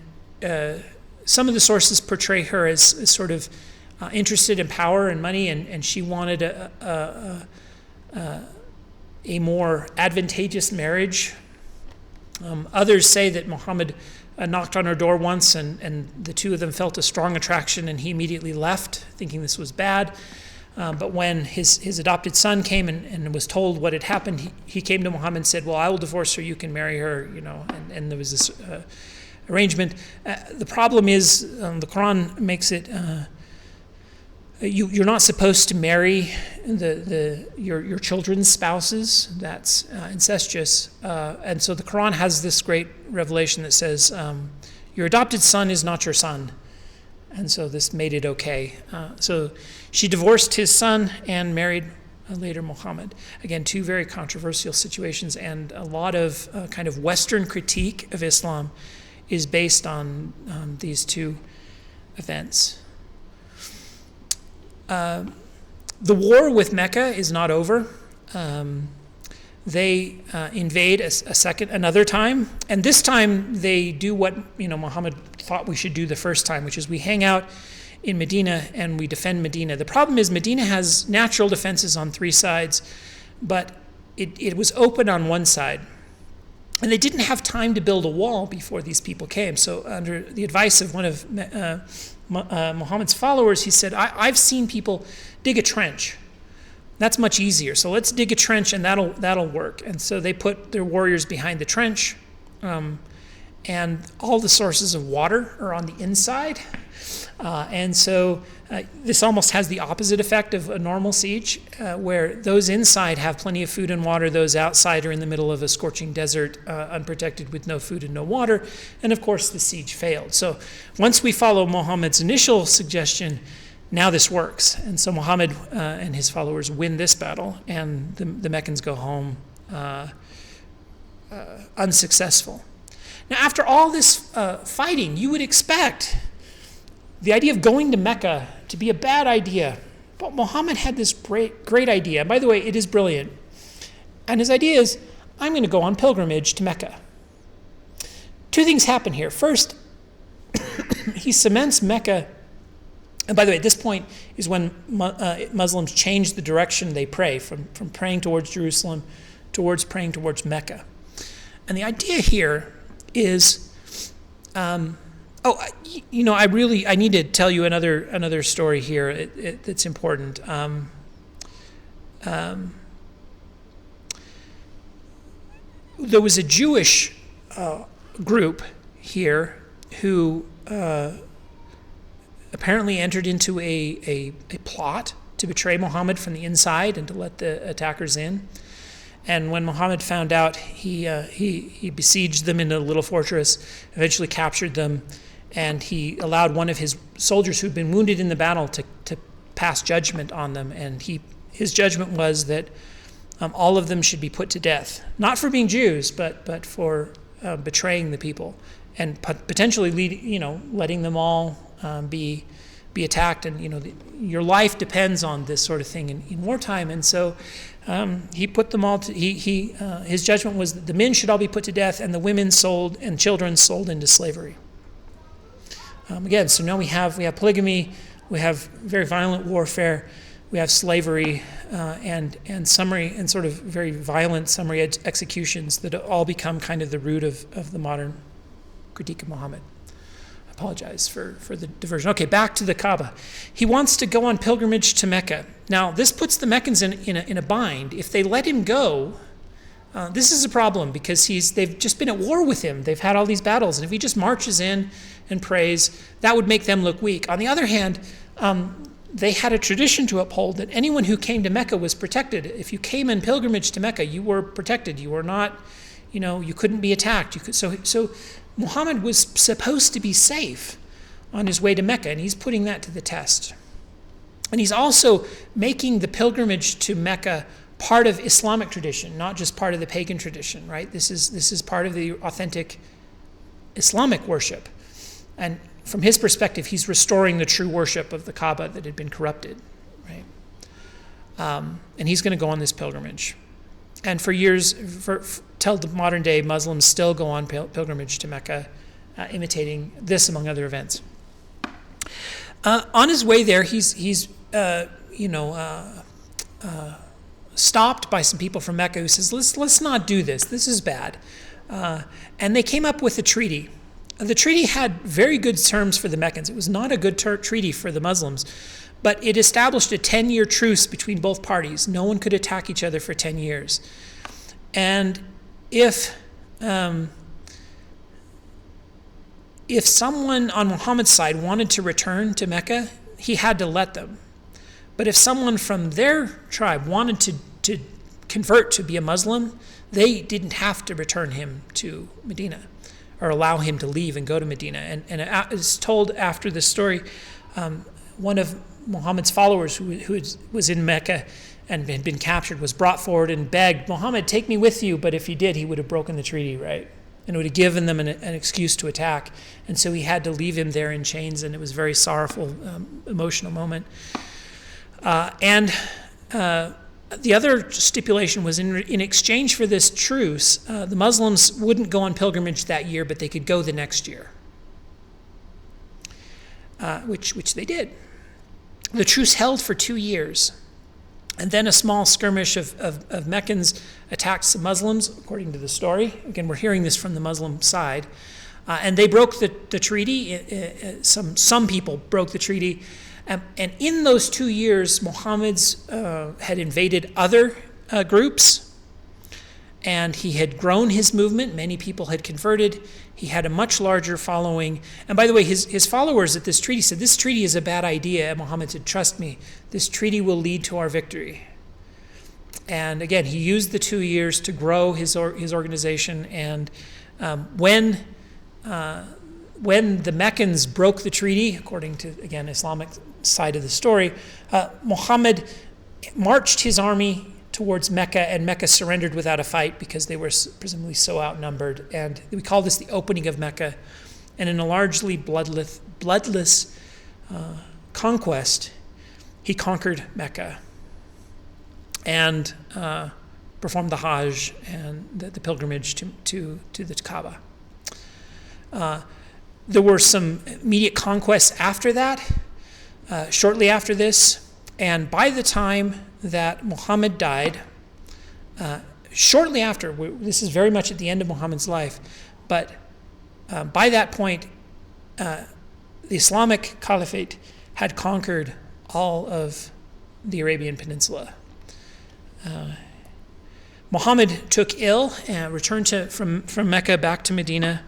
some of the sources portray her as sort of interested in power and money, and she wanted a more advantageous marriage. Others say that Muhammad knocked on her door once, and the 2 of them felt a strong attraction, and he immediately left, thinking this was bad. But when his adopted son came and was told what had happened, he came to Muhammad and said, well, I will divorce her, you can marry her, and there was this arrangement. The problem is the Quran makes it you're not supposed to marry your children's spouses. That's incestuous. And so the Quran has this great revelation that says, your adopted son is not your son. And so this made it okay. So she divorced his son and married later Muhammad. Again, 2 very controversial situations, and a lot of kind of Western critique of Islam is based on these 2 events. The war with Mecca is not over. They invade another time, and this time they do what Muhammad thought we should do the first time, which is we hang out in Medina and we defend Medina. The problem is Medina has natural defenses on 3 sides, but it was open on one side, and they didn't have time to build a wall before these people came. So under the advice of one of Muhammad's followers, he said, I've seen people dig a trench. That's much easier. So let's dig a trench, and that'll work. And so they put their warriors behind the trench, and all the sources of water are on the inside. And so this almost has the opposite effect of a normal siege, where those inside have plenty of food and water, those outside are in the middle of a scorching desert, unprotected with no food and no water, and of course the siege failed. So once we follow Muhammad's initial suggestion, now this works. And so Muhammad and his followers win this battle, and the Meccans go home unsuccessful. Now after all this fighting, you would expect the idea of going to Mecca to be a bad idea. But Muhammad had this great idea. And by the way, it is brilliant. And his idea is, I'm going to go on pilgrimage to Mecca. 2 things happen here. First, he cements Mecca. And by the way, at this point is when Muslims change the direction they pray from praying towards Jerusalem towards praying towards Mecca. And the idea here is, I need to tell you another story here that's important. There was a Jewish group here who apparently entered into a plot to betray Muhammad from the inside and to let the attackers in. And when Muhammad found out, he besieged them in a little fortress, eventually captured them, and he allowed one of his soldiers who'd been wounded in the battle to pass judgment on them. And his judgment was that all of them should be put to death, not for being Jews, but for betraying the people and potentially letting them all be attacked. And your life depends on this sort of thing in wartime. And so he put them all. His judgment was that the men should all be put to death, and the women sold and children sold into slavery. Again, so now we have polygamy, we have very violent warfare, we have slavery, and summary and sort of very violent summary executions that all become kind of the root of the modern critique of Muhammad. I apologize for the diversion. Okay, back to the Kaaba. He wants to go on pilgrimage to Mecca. Now, this puts the Meccans in a bind. If they let him go, this is a problem because they've just been at war with him. They've had all these battles, and if he just marches in and prays, that would make them look weak. On the other hand, they had a tradition to uphold that anyone who came to Mecca was protected. If you came in pilgrimage to Mecca, you were protected. You were not, you couldn't be attacked. So Muhammad was supposed to be safe on his way to Mecca, and he's putting that to the test. And he's also making the pilgrimage to Mecca part of Islamic tradition, not just part of the pagan tradition, right? This is part of the authentic Islamic worship. And from his perspective, he's restoring the true worship of the Kaaba that had been corrupted, right? And he's going to go on this pilgrimage. And for years, till the modern day, Muslims still go on pilgrimage to Mecca, imitating this among other events. On his way there, he's stopped by some people from Mecca who says, let's not do this. This is bad. And they came up with a treaty. The treaty had very good terms for the Meccans. It was not a good treaty for the Muslims, but it established a 10-year truce between both parties. No one could attack each other for 10 years. And if someone on Muhammad's side wanted to return to Mecca, he had to let them. But if someone from their tribe wanted to convert to be a Muslim, they didn't have to return him to Medina or allow him to leave and go to Medina. And it is told after this story, one of Muhammad's followers who was in Mecca and had been captured was brought forward and begged, Muhammad, take me with you. But if he did, he would have broken the treaty, right? And it would have given them an excuse to attack. And so he had to leave him there in chains, and it was a very sorrowful, emotional moment. The other stipulation was in exchange for this truce, the Muslims wouldn't go on pilgrimage that year, but they could go the next year, which they did. The truce held for 2 years, and then a small skirmish of Meccans attacked some Muslims, according to the story. Again, we're hearing this from the Muslim side. And they broke the treaty. Some people broke the treaty. And in those 2 years, Muhammad's had invaded other groups, and he had grown his movement. Many people had converted. He had a much larger following. And by the way, his followers at this treaty said, this treaty is a bad idea. And Muhammad said, trust me, this treaty will lead to our victory. And again, he used the 2 years to grow his organization. And when the Meccans broke the treaty, according to, again, Islamic side of the story, Muhammad marched his army towards Mecca, and Mecca surrendered without a fight because they were presumably so outnumbered. And we call this the opening of Mecca. And in a largely bloodless conquest, he conquered Mecca and performed the Hajj and the pilgrimage to the Kaaba. There were some immediate conquests after that, shortly after this, and by the time that Muhammad died, shortly after, this is very much at the end of Muhammad's life, but by that point, the Islamic Caliphate had conquered all of the Arabian Peninsula. Muhammad took ill and returned from Mecca back to Medina,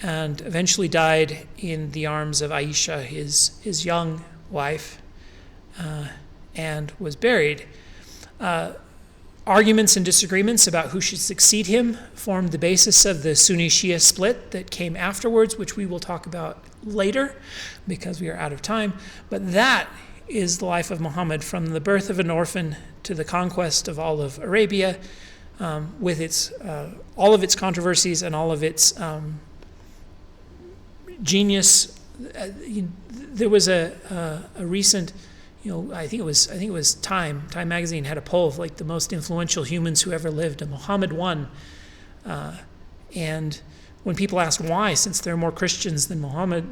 and eventually died in the arms of Aisha, his young wife, and was buried. Arguments and disagreements about who should succeed him formed the basis of the Sunni-Shia split that came afterwards, which we will talk about later because we are out of time. But that is the life of Muhammad, from the birth of an orphan to the conquest of all of Arabia, with its all of its controversies and all of its genius. There was a recent, I think it was Time magazine had a poll of like the most influential humans who ever lived, and Muhammad won. And when people asked why, since there are more Christians than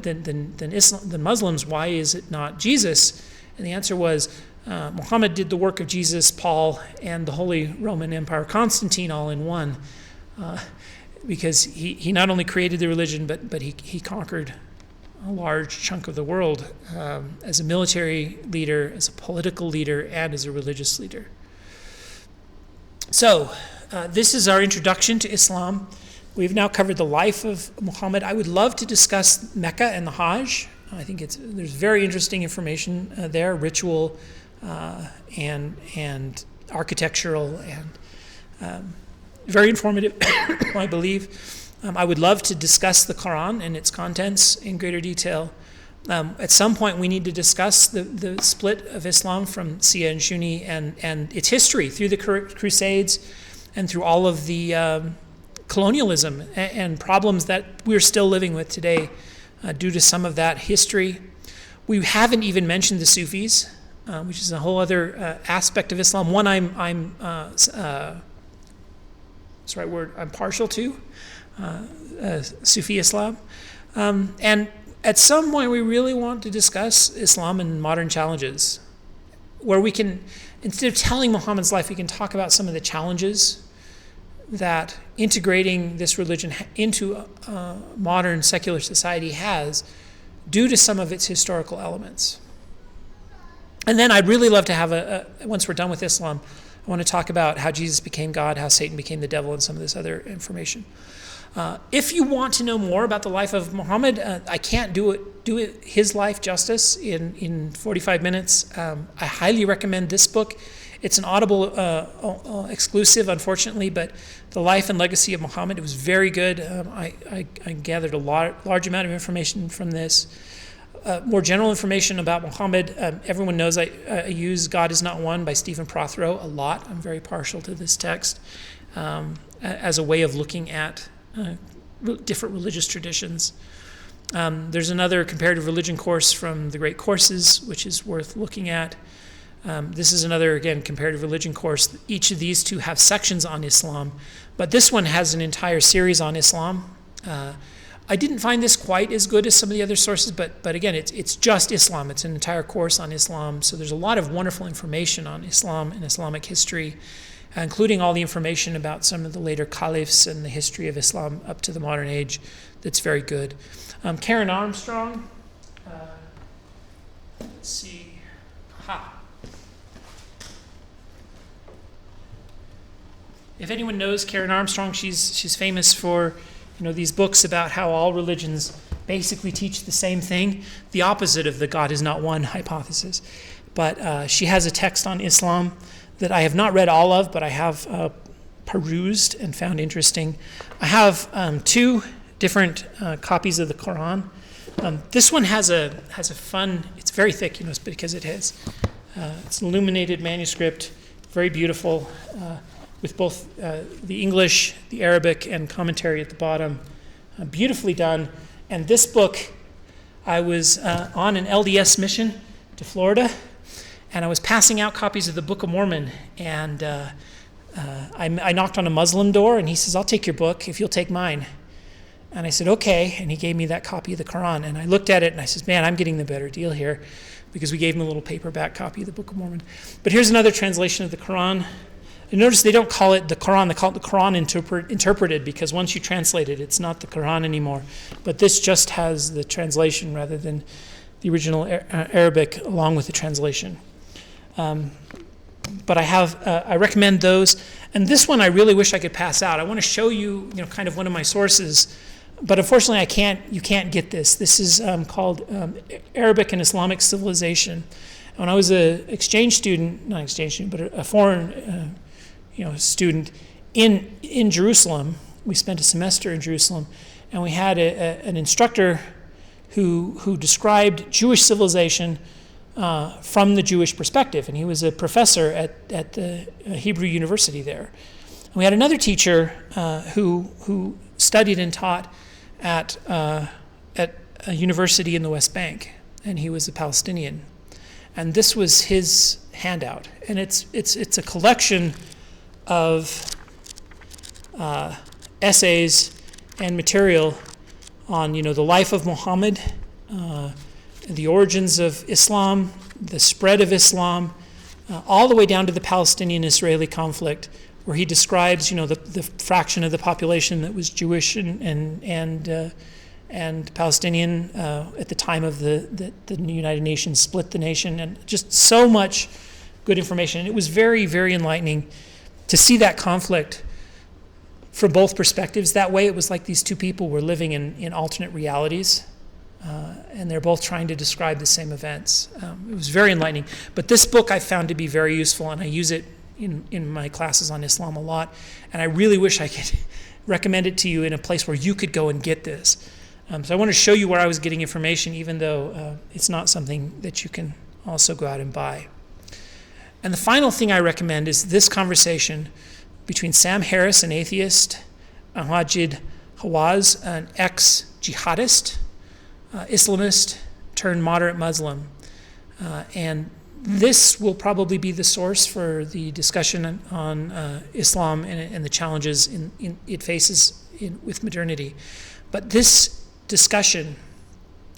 than Muslims, why is it not Jesus? And the answer was, Muhammad did the work of Jesus, Paul, and the Holy Roman Empire, Constantine, all in one, because he not only created the religion, but he conquered a large chunk of the world as a military leader, as a political leader, and as a religious leader. So this is our introduction to Islam. We've now covered the life of Muhammad. I would love to discuss Mecca and the Hajj. I think there's very interesting information there, ritual and architectural, and very informative, I believe. I would love to discuss the Quran and its contents in greater detail. At some point, we need to discuss the split of Islam from Shia and Sunni and its history through the Crusades and through all of the colonialism and problems that we're still living with today due to some of that history. We haven't even mentioned the Sufis, which is a whole other aspect of Islam. One I'm partial to, Sufi Islam. And at some point, we really want to discuss Islam and modern challenges, where we can, instead of telling Muhammad's life, we can talk about some of the challenges that integrating this religion into modern secular society has, due to some of its historical elements. And then I'd really love to have once we're done with Islam, I want to talk about how Jesus became God, how Satan became the devil, and some of this other information. If you want to know more about the life of Muhammad, I can't do his life justice in 45 minutes. I highly recommend this book. It's an Audible exclusive, unfortunately, but The Life and Legacy of Muhammad, it was very good. I gathered a large amount of information from this. More general information about Muhammad, everyone knows I use God is Not One by Stephen Prothero a lot. I'm very partial to this text as a way of looking at different religious traditions. There's another comparative religion course from the Great Courses, which is worth looking at. This is another, again, comparative religion course. Each of these two have sections on Islam, but this one has an entire series on Islam. I didn't find this quite as good as some of the other sources, but again, it's just Islam. It's an entire course on Islam, so there's a lot of wonderful information on Islam and Islamic history, including all the information about some of the later caliphs and the history of Islam up to the modern age. That's very good. Karen Armstrong, let's see, If anyone knows Karen Armstrong, she's famous for these books about how all religions basically teach the same thing, the opposite of the God is not one hypothesis. But she has a text on Islam that I have not read all of, but I have perused and found interesting. I have two different copies of the Quran. This one has a fun, it's very thick, because it has, it's an illuminated manuscript, very beautiful, with both the English, the Arabic, and commentary at the bottom. Beautifully done. And this book, I was on an LDS mission to Florida, and I was passing out copies of the Book of Mormon, and I knocked on a Muslim door, and he says, "I'll take your book if you'll take mine." And I said, okay. And he gave me that copy of the Quran. And I looked at it and I said, man, I'm getting the better deal here, because we gave him a little paperback copy of the Book of Mormon. But here's another translation of the Quran. And notice they don't call it the Quran, they call it the Quran interpreted, because once you translate it, it's not the Quran anymore. But this just has the translation rather than the original Arabic along with the translation. But I recommend those. And this one I really wish I could pass out. I want to show you, kind of one of my sources. But unfortunately, you can't get this. This is called Arabic and Islamic Civilization. When I was an exchange student, not exchange student, but a foreign student in Jerusalem, we spent a semester in Jerusalem, and we had an instructor who described Jewish civilization from the Jewish perspective, and he was a professor at the Hebrew University there. And we had another teacher who studied and taught at a university in the West Bank, and he was a Palestinian. And this was his handout, and it's a collection of essays and material on the life of Muhammad, the origins of Islam, the spread of Islam, all the way down to the Palestinian-Israeli conflict, where he describes the fraction of the population that was Jewish and Palestinian at the time of the United Nations split the nation, and just so much good information. And it was very, very enlightening to see that conflict from both perspectives. That way, it was like these two people were living in alternate realities, and they're both trying to describe the same events. It was very enlightening. But this book I found to be very useful, and I use it in my classes on Islam a lot. And I really wish I could recommend it to you in a place where you could go and get this. So I want to show you where I was getting information, even though it's not something that you can also go out and buy. And the final thing I recommend is this conversation between Sam Harris, an atheist, and Wajid Hawaz, an ex-jihadist, Islamist turned moderate Muslim. And this will probably be the source for the discussion on Islam and the challenges it faces with modernity. But this discussion,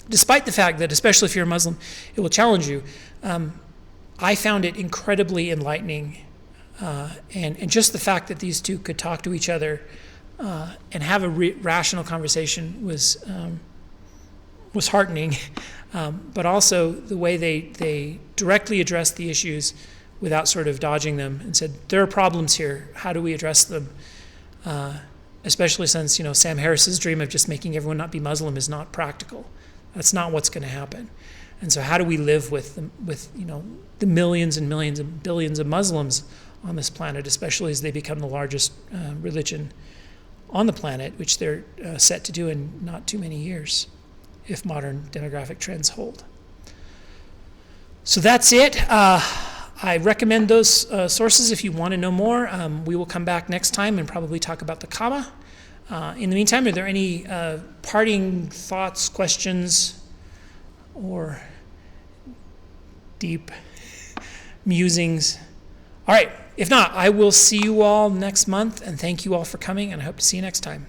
despite the fact that, especially if you're a Muslim, it will challenge you, I found it incredibly enlightening. And just the fact that these two could talk to each other and have a rational conversation was heartening. But also the way they directly addressed the issues without sort of dodging them, and said, there are problems here, how do we address them? Especially since Sam Harris's dream of just making everyone not be Muslim is not practical. That's not what's going to happen. And so how do we live with the millions and millions and billions of Muslims on this planet, especially as they become the largest religion on the planet, which they're set to do in not too many years, if modern demographic trends hold. So that's it. I recommend those sources if you want to know more. We will come back next time and probably talk about the Kaaba. In the meantime, are there any parting thoughts, questions, or deep musings? All right. If not, I will see you all next month, and thank you all for coming, and I hope to see you next time.